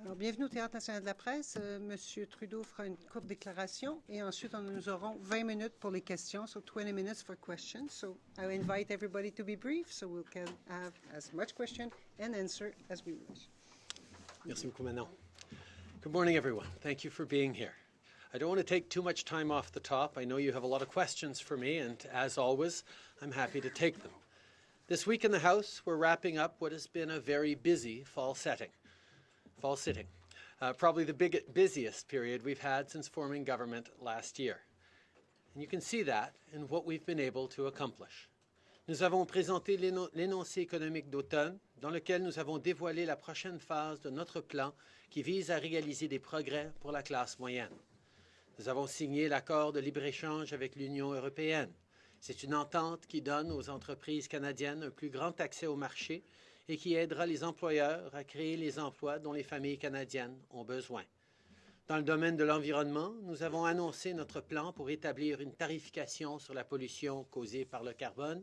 Alors, bienvenue au Théâtre national de la presse. Monsieur Trudeau fera une courte déclaration et ensuite nous aurons 20 minutes pour les questions, so 20 minutes for questions. So I invite everybody to be brief, so we can have as much question and answer as we wish. Merci beaucoup, Manon. Good morning, everyone. Thank you for being here. I don't want to take too much time off the top. I know you have a lot of questions for me, and as always, I'm happy to take them. This week in the House, we're wrapping up what has been a very busy fall sitting. Probably the busiest period we've had since forming government last year. And you can see that in what we've been able to accomplish. Nous avons présenté l'énoncé économique d'automne, dans lequel nous avons dévoilé la prochaine phase de notre plan qui vise à réaliser des progrès pour la classe moyenne. Nous avons signé l'accord de libre-échange avec l'Union européenne. C'est une entente qui donne aux entreprises canadiennes un plus grand accès au marché et qui aidera les employeurs à créer les emplois dont les familles canadiennes ont besoin. Dans le domaine de l'environnement, nous avons annoncé notre plan pour établir une tarification sur la pollution causée par le carbone.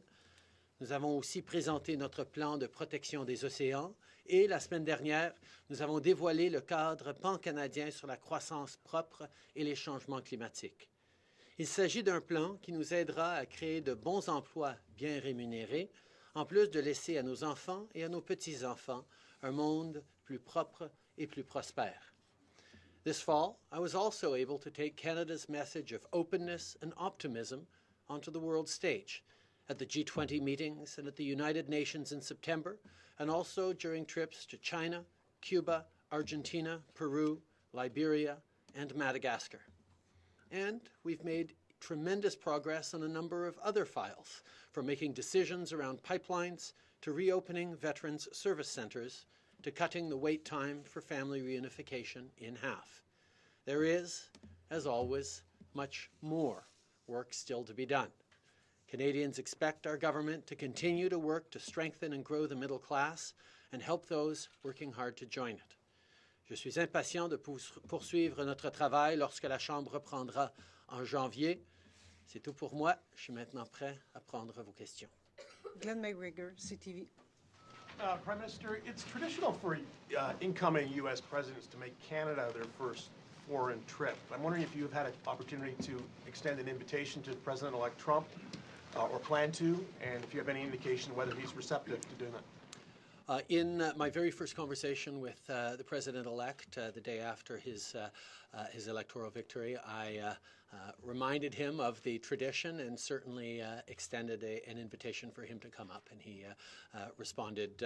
Nous avons aussi présenté notre plan de protection des océans et, la semaine dernière, nous avons dévoilé le cadre pan-canadien sur la croissance propre et les changements climatiques. Il s'agit d'un plan qui nous aidera à créer de bons emplois bien rémunérés, en plus de laisser à nos enfants et à nos petits-enfants un monde plus propre et plus prospère. This fall, I was also able to take Canada's message of openness and optimism onto the world stage at the G20 meetings and at the United Nations in September, and also during trips to China, Cuba, Argentina, Peru, Liberia, and Madagascar. And we've made tremendous progress on a number of other files, from making decisions around pipelines to reopening veterans' service centres to cutting the wait time for family reunification in half. There is, as always, much more work still to be done. Canadians expect our government to continue to work to strengthen and grow the middle class and help those working hard to join it. Je suis impatient de poursuivre notre travail lorsque la Chambre reprendra en janvier. C'est tout pour moi. Je suis maintenant prêt à prendre vos questions. Glenn McGregor, CTV. Prime Minister, it's traditional for incoming U.S. presidents to make Canada their first foreign trip. I'm wondering if you've had an opportunity to extend an invitation to President-elect Trump or plan to, and if you have any indication whether he's receptive to doing that. In my very first conversation with the President-elect the day after his electoral victory, I reminded him of the tradition and certainly extended an invitation for him to come up, and he responded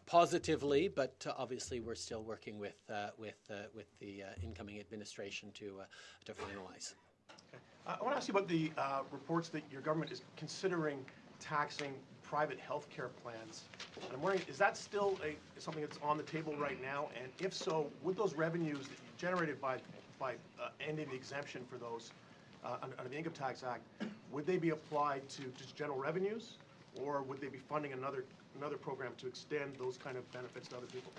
positively, but obviously we're still working with the incoming administration to finalize. Okay. I want to ask you about the reports that your government is considering taxing private health care plans. And I'm wondering, is that still something that's on the table right now? And if so, would those revenues that you generated by ending the exemption for those under the Income Tax Act, would they be applied to just general revenues, or would they be funding another program to extend those kind of benefits to other people?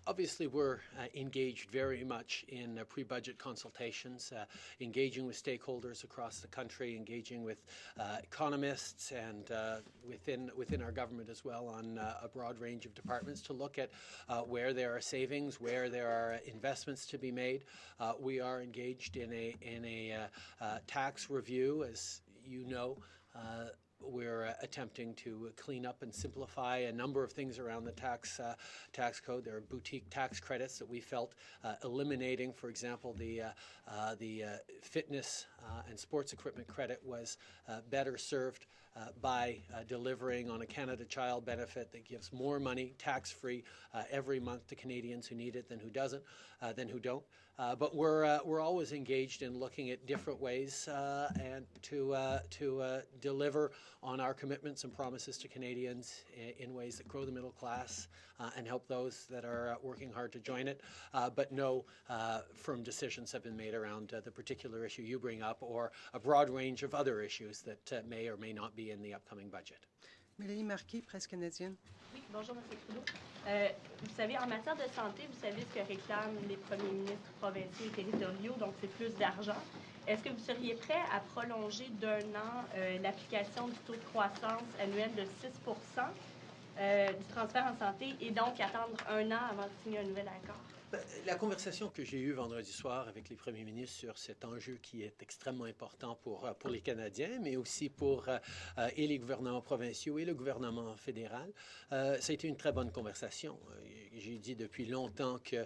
Obviously, we're engaged very much in pre-budget consultations, engaging with stakeholders across the country, engaging with economists and within our government as well on a broad range of departments to look at where there are savings, where there are investments to be made. We are engaged in a tax review, as you know. We're attempting to clean up and simplify a number of things around the tax code. There are boutique tax credits that we felt eliminating. For example, the fitness and sports equipment credit was better served by delivering on a Canada Child benefit that gives more money tax-free every month to Canadians who need it than who don't. But we're always engaged in looking at different ways and to deliver on our commitments and promises to Canadians in ways that grow the middle class and help those that are working hard to join it. But no firm decisions have been made around the particular issue you bring up or a broad range of other issues that may or may not be in the upcoming budget. Mélanie Marquis, Presse canadienne. Oui, bonjour, M. Trudeau. Vous savez, en matière de santé, vous savez ce que réclament les premiers ministres provinciaux et territoriaux, donc c'est plus d'argent. Est-ce que vous seriez prêt à prolonger d'1 an l'application du taux de croissance annuel de 6 %? du transfert en santé et donc attendre un an avant de signer un nouvel accord? La conversation que j'ai eue vendredi soir avec les premiers ministres sur cet enjeu qui est extrêmement important pour les Canadiens, mais aussi pour et les gouvernements provinciaux et le gouvernement fédéral, ça a été une très bonne conversation. J'ai dit depuis longtemps que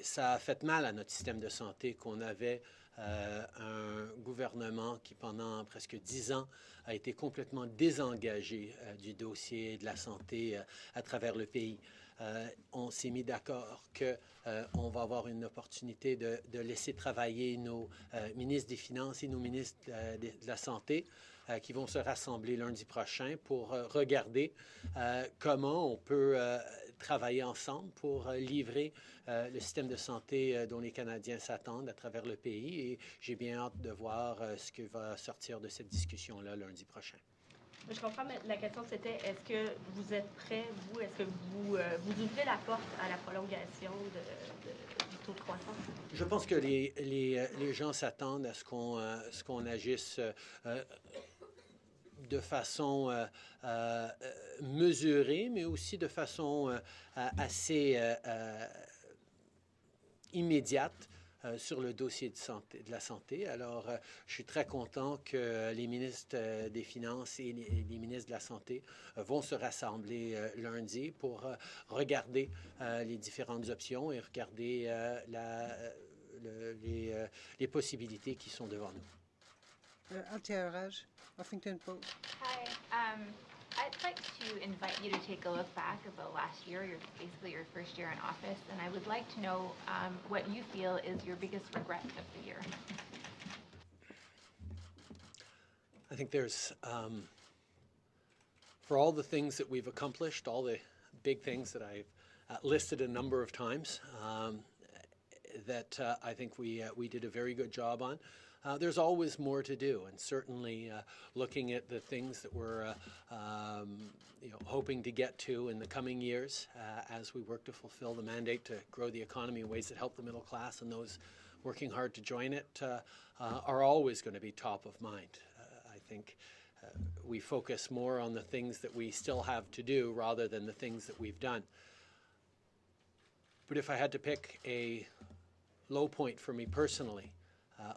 ça a fait mal à notre système de santé qu'on avait un gouvernement qui, pendant presque 10 ans, a été complètement désengagé du dossier de la santé à travers le pays. On s'est mis d'accord qu'on va avoir une opportunité de laisser travailler nos ministres des Finances et nos ministres de la Santé qui vont se rassembler lundi prochain pour regarder comment on peut travailler ensemble pour livrer le système de santé dont les Canadiens s'attendent à travers le pays. Et j'ai bien hâte de voir ce qui va sortir de cette discussion-là lundi prochain. Je comprends, mais la question c'était, est-ce que vous êtes prêts, vous, est-ce que vous ouvrez la porte à la prolongation du taux de croissance? Je pense que les gens s'attendent à ce qu'on agisse de façon mesurée, mais aussi de façon assez immédiate sur le dossier de la santé. Alors, je suis très content que les ministres des Finances et les ministres de la Santé vont se rassembler lundi pour regarder les différentes options et regarder les possibilités qui sont devant nous. Althea Raj, Huffington Post. Hi. I'd like to invite you to take a look back about last year, basically your first year in office, and I would like to know what you feel is your biggest regret of the year. I think there's, for all the things that we've accomplished, all the big things that I've listed a number of times, that I think we did a very good job on. There's always more to do, and certainly looking at the things that we're hoping to get to in the coming years as we work to fulfill the mandate to grow the economy in ways that help the middle class and those working hard to join it are always going to be top of mind. I think we focus more on the things that we still have to do rather than the things that we've done. But if I had to pick a low point for me personally,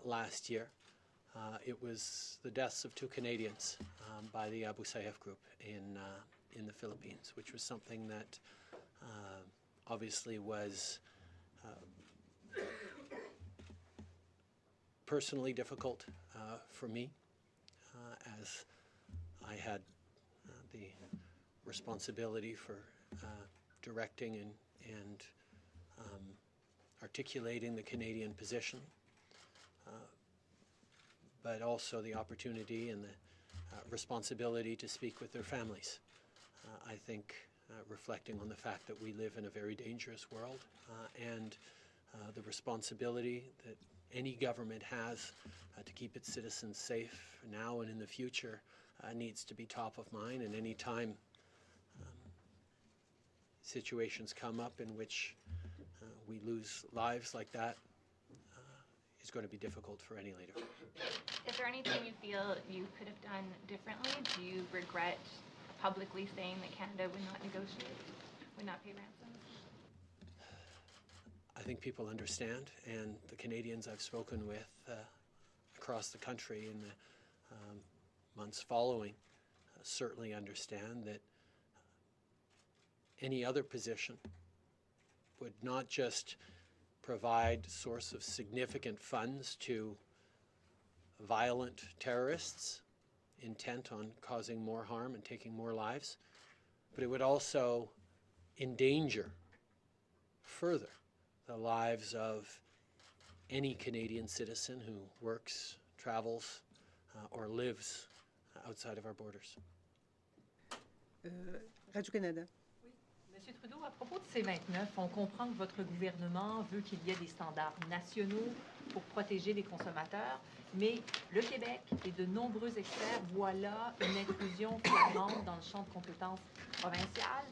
last year, it was the deaths of 2 Canadians by the Abu Sayyaf group in the Philippines, which was something that obviously was personally difficult for me, as I had the responsibility for directing and articulating the Canadian position. But also the opportunity and the responsibility to speak with their families. I think reflecting on the fact that we live in a very dangerous world and the responsibility that any government has to keep its citizens safe now and in the future needs to be top of mind. And any time situations come up in which we lose lives like that, is going to be difficult for any leader. Is there anything you feel you could have done differently? Do you regret publicly saying that Canada would not negotiate, would not pay ransom? I think people understand, and the Canadians I've spoken with across the country in the months following certainly understand that any other position would not just provide a source of significant funds to violent terrorists intent on causing more harm and taking more lives, but it would also endanger further the lives of any Canadian citizen who works, travels, or lives outside of our borders. Radio-Canada. Monsieur Trudeau, à propos de C-29, on comprend que votre gouvernement veut qu'il y ait des standards nationaux pour protéger les consommateurs, mais le Québec et de nombreux experts voient là une intrusion flagrante dans le champ de compétences provinciales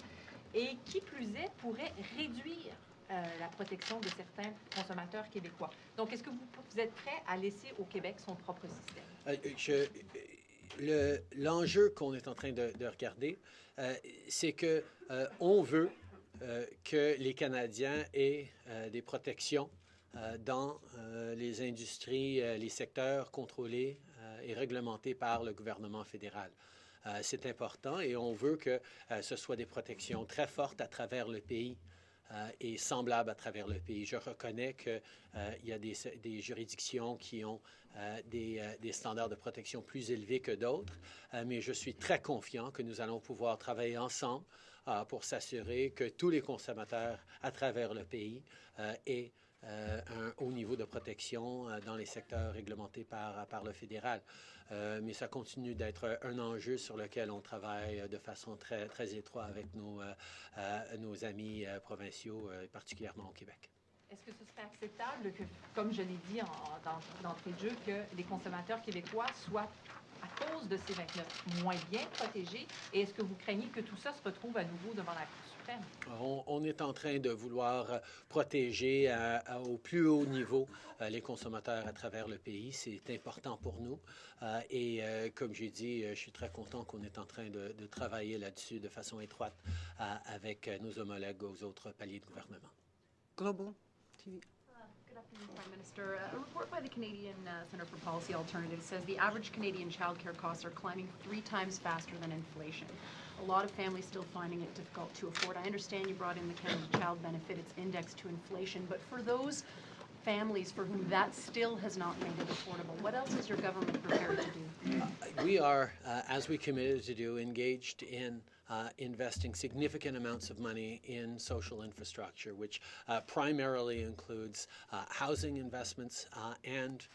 et qui plus est pourrait réduire la protection de certains consommateurs québécois. Donc, est-ce que vous êtes prêt à laisser au Québec son propre système? L'enjeu qu'on est en train de regarder, c'est que on veut que les Canadiens aient des protections dans les industries, les secteurs contrôlés et réglementés par le gouvernement fédéral. C'est important et on veut que ce soit des protections très fortes à travers le pays et semblables à travers le pays. Je reconnais qu'il y a des juridictions qui ont des standards de protection plus élevés que d'autres, mais je suis très confiant que nous allons pouvoir travailler ensemble pour s'assurer que tous les consommateurs à travers le pays aient un haut niveau de protection dans les secteurs réglementés par le fédéral. Mais ça continue d'être un enjeu sur lequel on travaille de façon très, très étroite avec nos amis provinciaux, particulièrement au Québec. Est-ce que ce serait acceptable que, comme je l'ai dit d'entrée de jeu, que les consommateurs québécois soient, à cause de ces 29, moins bien protégés? Et est-ce que vous craignez que tout ça se retrouve à nouveau devant la Cour suprême? On est en train de vouloir protéger au plus haut niveau les consommateurs à travers le pays. C'est important pour nous. Et comme j'ai dit, je suis très content qu'on est en train de travailler là-dessus de façon étroite avec nos homologues aux autres paliers de gouvernement. Global TV. Good afternoon, Prime Minister. A report by the Canadian Centre for Policy Alternatives says the average Canadian childcare costs are climbing 3 times faster than inflation. A lot of families still finding it difficult to afford. I understand you brought in the Canada Child Benefit. It's indexed to inflation. But for those families for whom that still has not made it affordable, what else is your government prepared to do? We are, as we committed to do, engaged in investing significant amounts of money in social infrastructure, which primarily includes housing investments and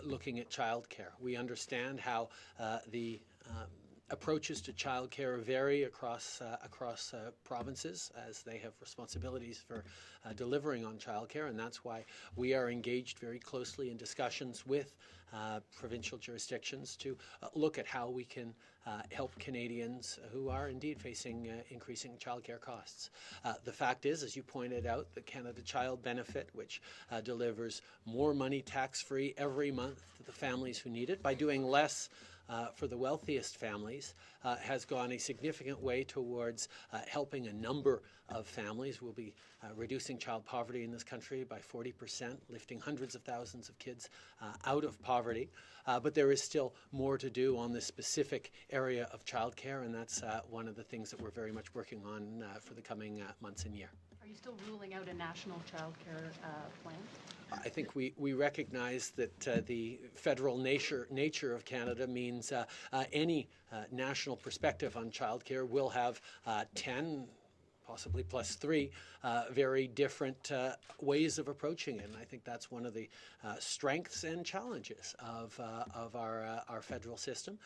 looking at childcare. We understand how the approaches to childcare vary across provinces as they have responsibilities for delivering on childcare, and that's why we are engaged very closely in discussions with provincial jurisdictions to look at how we can help Canadians who are indeed facing increasing childcare costs. The fact is, as you pointed out, the Canada Child Benefit, which delivers more money tax-free every month to the families who need it by doing less for the wealthiest families, has gone a significant way towards helping a number of families. We'll be reducing child poverty in this country by 40%, lifting hundreds of thousands of kids out of poverty. But there is still more to do on this specific area of childcare, and that's one of the things that we're very much working on for the coming months and year. Are you still ruling out a national childcare plan? I think we recognize that the federal nature of Canada means any national perspective on childcare will have 10, possibly plus 3, very different ways of approaching it. And I think that's one of the strengths and challenges of our federal system.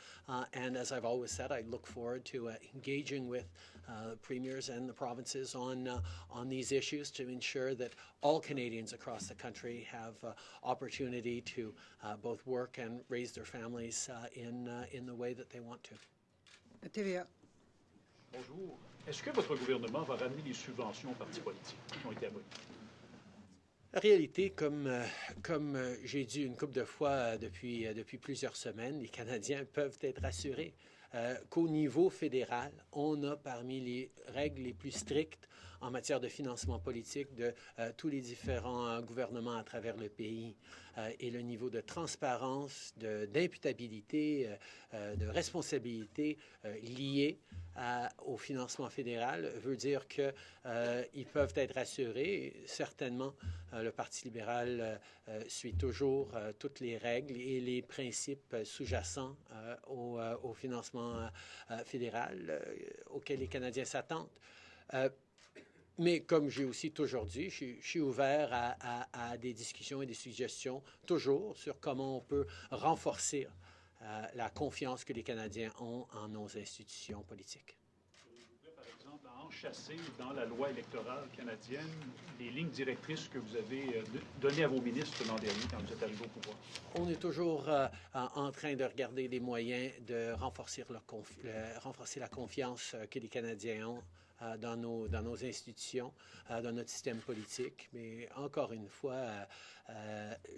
And as I've always said, I look forward to engaging with premiers and the provinces on these issues to ensure that all Canadians across the country have opportunity to both work and raise their families in the way that they want to. TVA. Bonjour. Est-ce que votre gouvernement va ramener les subventions aux partis politiques qui ont été abolies? En réalité, comme j'ai dit une couple de fois depuis plusieurs semaines, les Canadiens peuvent être assurés qu'au niveau fédéral, on a parmi les règles les plus strictes en matière de financement politique de tous les différents gouvernements à travers le pays. Et le niveau de transparence, d'imputabilité, de responsabilité lié au financement fédéral veut dire qu'ils peuvent être assurés. Certainement, le Parti libéral suit toujours toutes les règles et les principes sous-jacents au financement fédéral auxquels les Canadiens s'attendent. Mais comme j'ai aussi toujours dit, je suis ouvert à des discussions et des suggestions, toujours, sur comment on peut renforcer la confiance que les Canadiens ont en nos institutions politiques. Vous pouvez, par exemple, enchasser dans la loi électorale canadienne les lignes directrices que vous avez données à vos ministres l'an dernier quand vous êtes arrivé au pouvoir? On est toujours en train de regarder les moyens de renforcer la confiance que les Canadiens ont dans nos institutions, dans notre système politique. Mais encore une fois,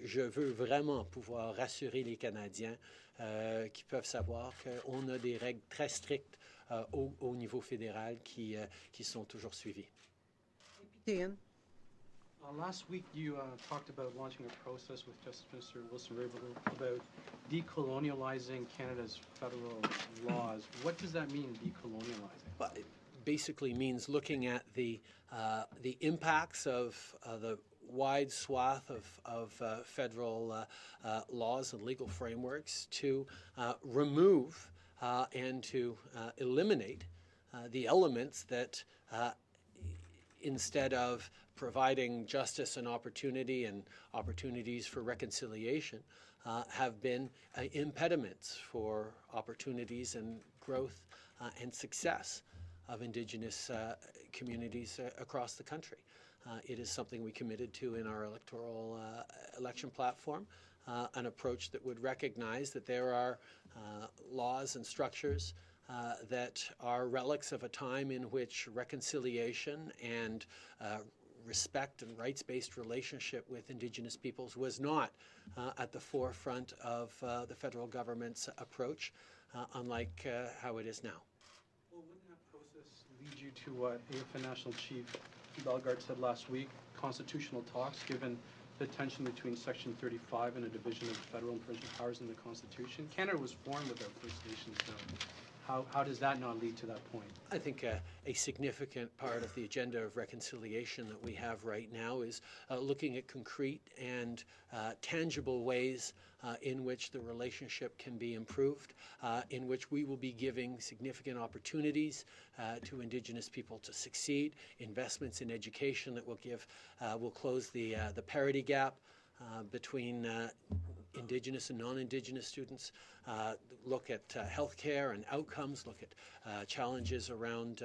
je veux vraiment pouvoir rassurer les Canadiens qui peuvent savoir qu'on a des règles très strictes au niveau fédéral qui sont toujours suivies. APTN. Last week, you talked about launching a process with Justice Minister Wilson-Raybould about decolonializing Canada's federal laws. What does that mean, decolonializing? Well, it basically means looking at the impacts of the wide swath of federal laws and legal frameworks to remove and to eliminate the elements that instead of providing justice and opportunities for reconciliation have been impediments for opportunities and growth and success of Indigenous communities across the country. It is something we committed to in our electoral election platform, an approach that would recognize that there are laws and structures that are relics of a time in which reconciliation and respect and rights-based relationship with Indigenous peoples was not at the forefront of the federal government's approach, unlike how it is now. Well, wouldn't that process lead you to what AFN National Chief Bellegarde said last week, constitutional talks, given the tension between Section 35 and a division of federal and provincial powers in the Constitution? Canada was formed without First Nations, so how does that not lead to that point? I think a significant part of the agenda of reconciliation that we have right now is looking at concrete and tangible ways in which the relationship can be improved, in which we will be giving significant opportunities to Indigenous people to succeed, investments in education that will close the parity gap between Indigenous and non-Indigenous students, look at healthcare and outcomes, look at challenges around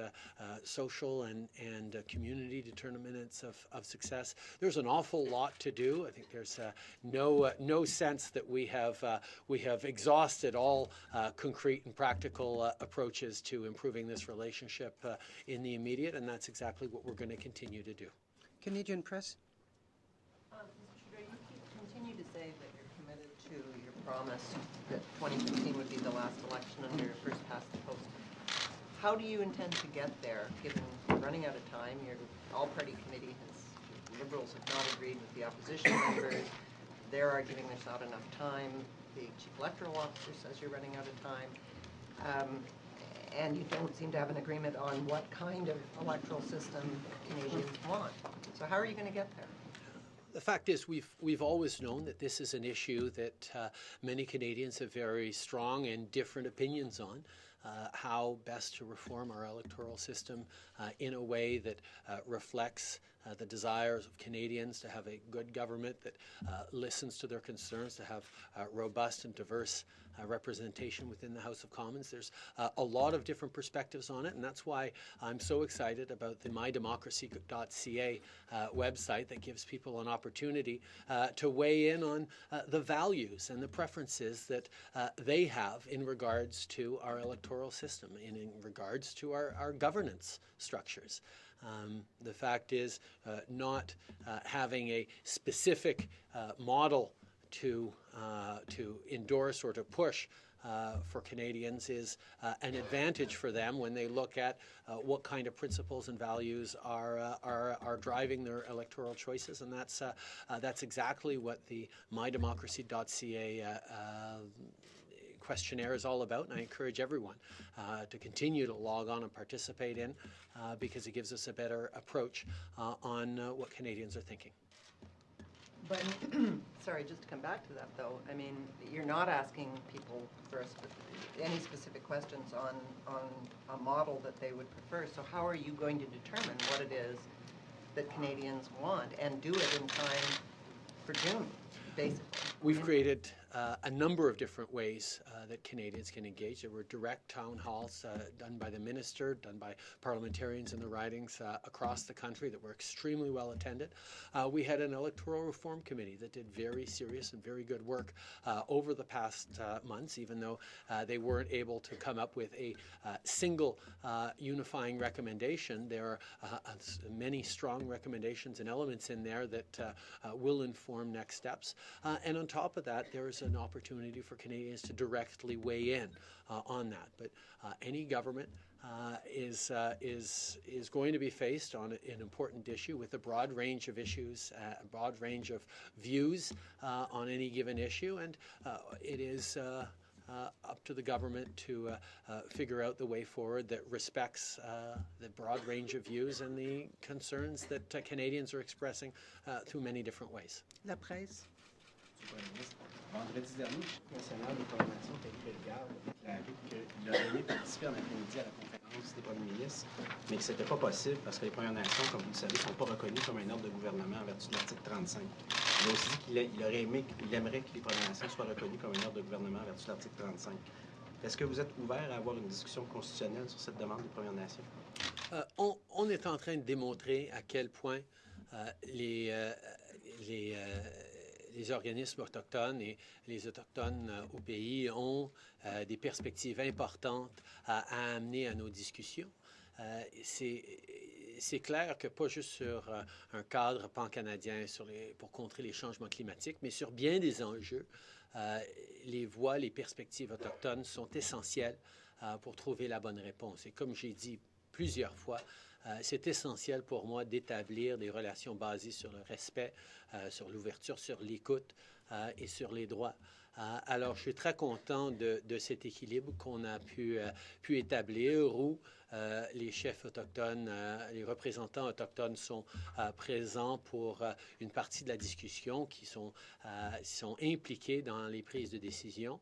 social and community determinants of success. There's an awful lot to do. I think there's no sense that we have exhausted all concrete and practical approaches to improving this relationship in the immediate, and that's exactly what we're going to continue to do. Canadian Press. Mr. Trudeau, you continue to say that you're committed to your promise that 2015 would be the last election under your first past the post. How do you intend to get there, given you're running out of time? Your all-party committee Liberals have not agreed with the opposition members. They're arguing there's not enough time. The chief electoral officer says you're running out of time. And you don't seem to have an agreement on what kind of electoral system Canadians want. So how are you going to get there? The fact is, we've always known that this is an issue that many Canadians have very strong and different opinions on. How best to reform our electoral system in a way that reflects the desires of Canadians to have a good government that listens to their concerns, to have robust and diverse representation within the House of Commons. There's a lot of different perspectives on it, and that's why I'm so excited about the mydemocracy.ca website that gives people an opportunity to weigh in on the values and the preferences that they have in regards to our electoral system and in regards to our governance structures. The fact is, not having a specific model to endorse or to push for Canadians is an advantage for them when they look at what kind of principles and values are driving their electoral choices, and that's exactly what the mydemocracy.ca questionnaire is all about, and I encourage everyone to continue to log on and participate in because it gives us a better approach on what Canadians are thinking. But, sorry, just to come back to that, though, I mean, you're not asking people for any specific questions on a model that they would prefer, so how are you going to determine what it is that Canadians want and do it in time for June, basically? We've created a number of different ways that Canadians can engage. There were direct town halls done by the minister, done by parliamentarians in the ridings across the country that were extremely well attended. We had an electoral reform committee that did very serious and very good work over the past months, even though they weren't able to come up with a single unifying recommendation. There are many strong recommendations and elements in there that will inform next steps. And on top of that, there is an opportunity for Canadians to directly weigh in on that. But any government is going to be faced on an important issue with a broad range of issues, a broad range of views on any given issue, and it is up to the government to figure out the way forward that respects the broad range of views and the concerns that Canadians are expressing through many different ways. La presse. Vendredi dernier, le national des programmations territoriales a déclaré qu'il aurait aimé participer en après-midi à la conférence des premiers ministres, mais que ce n'était pas possible parce que les Premières Nations, comme vous le savez, ne sont pas reconnues comme un ordre de gouvernement en vertu de l'article 35. Il a aussi dit qu'il aimerait que les Premières Nations soient reconnues comme un ordre de gouvernement en vertu de l'article 35. Est-ce que vous êtes ouvert à avoir une discussion constitutionnelle sur cette demande des Premières Nations? On est en train de démontrer à quel point les organismes autochtones et les Autochtones au pays ont des perspectives importantes à amener à nos discussions. C'est clair que pas juste sur un cadre pan-canadien pour contrer les changements climatiques, mais sur bien des enjeux, les voix, les perspectives autochtones sont essentielles pour trouver la bonne réponse. Et comme j'ai dit plusieurs fois, c'est essentiel pour moi d'établir des relations basées sur le respect, sur l'ouverture, sur l'écoute et sur les droits. Alors, je suis très content de cet équilibre qu'on a pu établir où les chefs autochtones, les représentants autochtones sont présents pour une partie de la discussion, qui sont impliqués dans les prises de décision.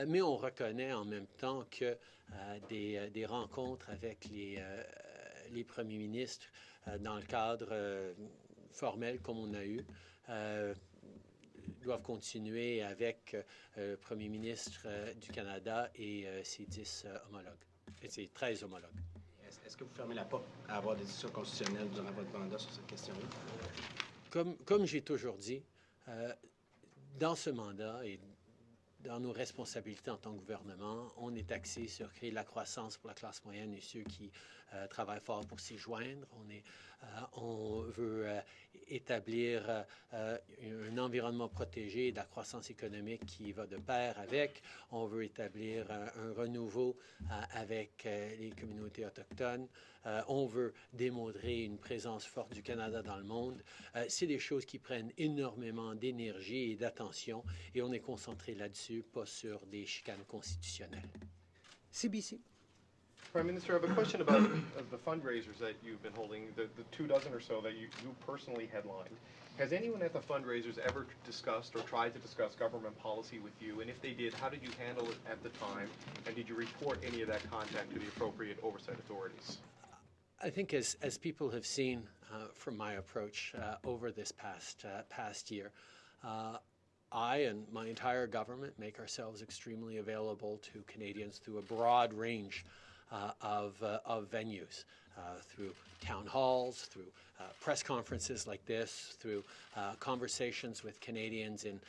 Mais on reconnaît en même temps que des rencontres avec les premiers ministres dans le cadre formel comme on a eu doivent continuer avec le premier ministre du Canada et ses 10 homologues, et ses 13 homologues. Est-ce que vous fermez la porte à avoir des discussions constitutionnelles durant votre mandat sur cette question-là? Comme j'ai toujours dit, dans ce mandat et dans nos responsabilités en tant que gouvernement, on est axé sur créer de la croissance pour la classe moyenne et ceux qui travaillent fort pour s'y joindre. On veut établir un environnement protégé et de la croissance économique qui va de pair avec. On veut établir un renouveau avec les communautés autochtones. On veut démontrer une présence forte du Canada dans le monde. C'est des choses qui prennent énormément d'énergie et d'attention et on est concentré là-dessus, pas sur des chicanes constitutionnelles. CBC. Prime Minister, I have a question about the fundraisers that you've been holding, the 24 or so that you personally headlined. Has anyone at the fundraisers ever discussed or tried to discuss government policy with you? And if they did, how did you handle it at the time? And did you report any of that contact to the appropriate oversight authorities? I think as people have seen from my approach over this past year, I and my entire government make ourselves extremely available to Canadians through a broad range of venues, through town halls, through press conferences like this, through conversations with Canadians in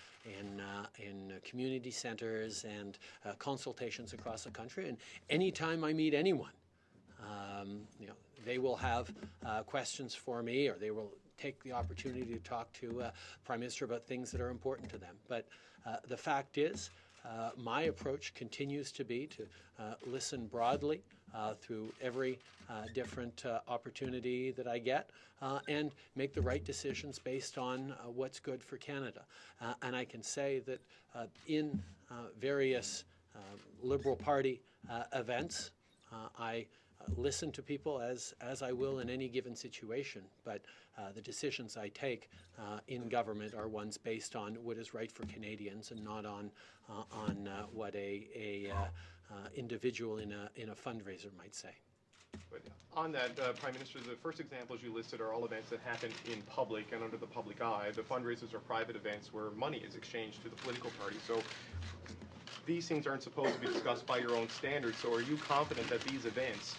community centers and consultations across the country. And anytime I meet anyone, they will have questions for me, or they will take the opportunity to talk to Prime Minister about things that are important to them. But the fact is, my approach continues to be to listen broadly through every different opportunity that I get and make the right decisions based on what's good for Canada. And I can say that in various Liberal Party events, I listen to people as I will in any given situation, but the decisions I take in government are ones based on what is right for Canadians and not on what a individual in a fundraiser might say. But on that, Prime Minister, the first examples you listed are all events that happen in public and under the public eye. The fundraisers are private events where money is exchanged to the political party. So these things aren't supposed to be discussed by your own standards. So are you confident that these events,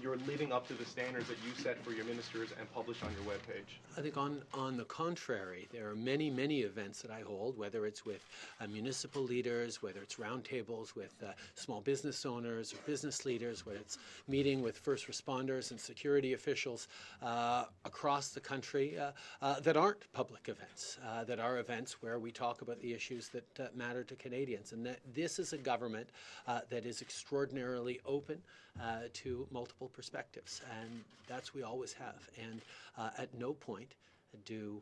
you're living up to the standards that you set for your ministers and publish on your webpage? I think on the contrary, there are many, many events that I hold, whether it's with municipal leaders, whether it's roundtables with small business owners or business leaders, whether it's meeting with first responders and security officials across the country that aren't public events, that are events where we talk about the issues that matter to Canadians. And that this is a government that is extraordinarily open to multiple perspectives, and that's we always have. And at no point do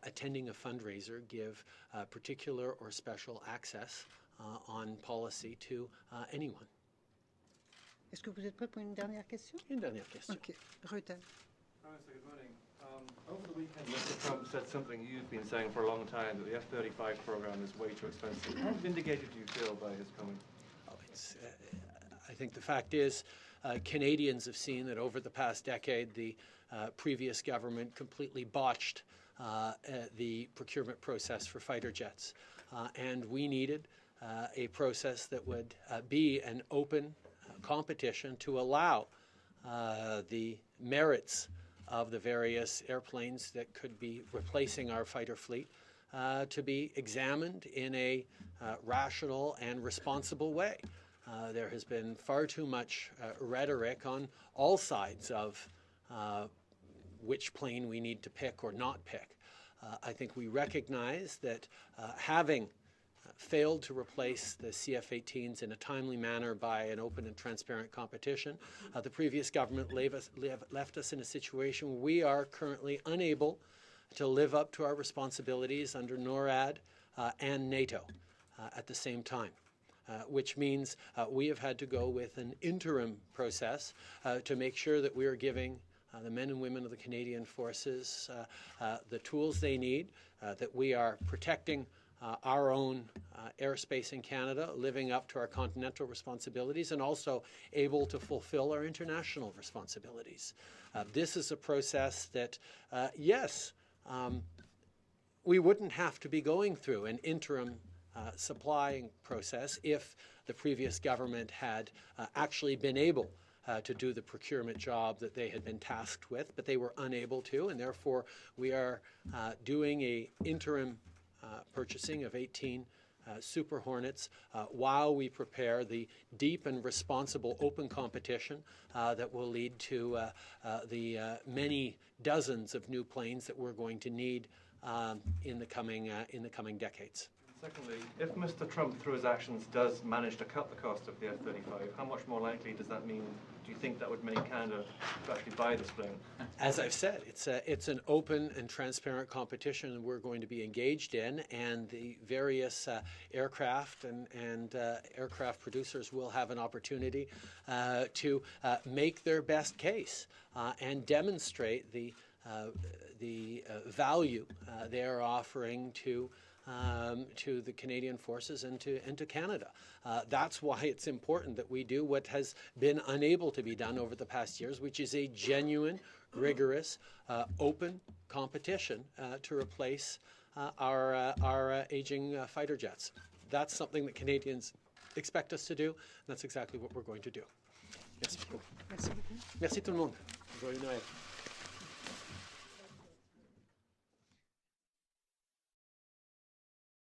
attending a fundraiser give particular or special access on policy to anyone. Est-ce que vous êtes prêt pour une dernière question? Une dernière question. Okay. Ruta. Hi, Mr. Good morning. Over the weekend, Mr. Trump said something you've been saying for a long time, that the F-35 program is way too expensive. How vindicated do you feel by his comment? I think the fact is Canadians have seen that over the past decade the previous government completely botched the procurement process for fighter jets. And we needed a process that would be an open competition to allow the merits of the various airplanes that could be replacing our fighter fleet to be examined in a rational and responsible way. There has been far too much rhetoric on all sides of which plane we need to pick or not pick. I think we recognize that having failed to replace the CF-18s in a timely manner by an open and transparent competition, the previous government left us in a situation where we are currently unable to live up to our responsibilities under NORAD and NATO at the same time. Which means we have had to go with an interim process to make sure that we are giving the men and women of the Canadian Forces the tools they need, that we are protecting our own airspace in Canada, living up to our continental responsibilities, and also able to fulfill our international responsibilities. This is a process that, yes, we wouldn't have to be going through an interim supplying process if the previous government had actually been able to do the procurement job that they had been tasked with, but they were unable to, and therefore we are doing a interim purchasing of 18 Super Hornets while we prepare the deep and responsible open competition that will lead to the many dozens of new planes that we're going to need in the coming decades. Secondly, if Mr. Trump, through his actions, does manage to cut the cost of the F-35, how much more likely does that mean? Do you think that would make Canada actually buy this plane? As I've said, it's an open and transparent competition we're going to be engaged in, and the various aircraft and aircraft producers will have an opportunity to make their best case and demonstrate the value they are offering to the Canadian Forces and to Canada. That's why it's important that we do what has been unable to be done over the past years, which is a genuine, rigorous, open competition to replace our aging fighter jets. That's something that Canadians expect us to do, and that's exactly what we're going to do. Merci beaucoup. Merci beaucoup. Merci tout le monde. Joyeux Noël.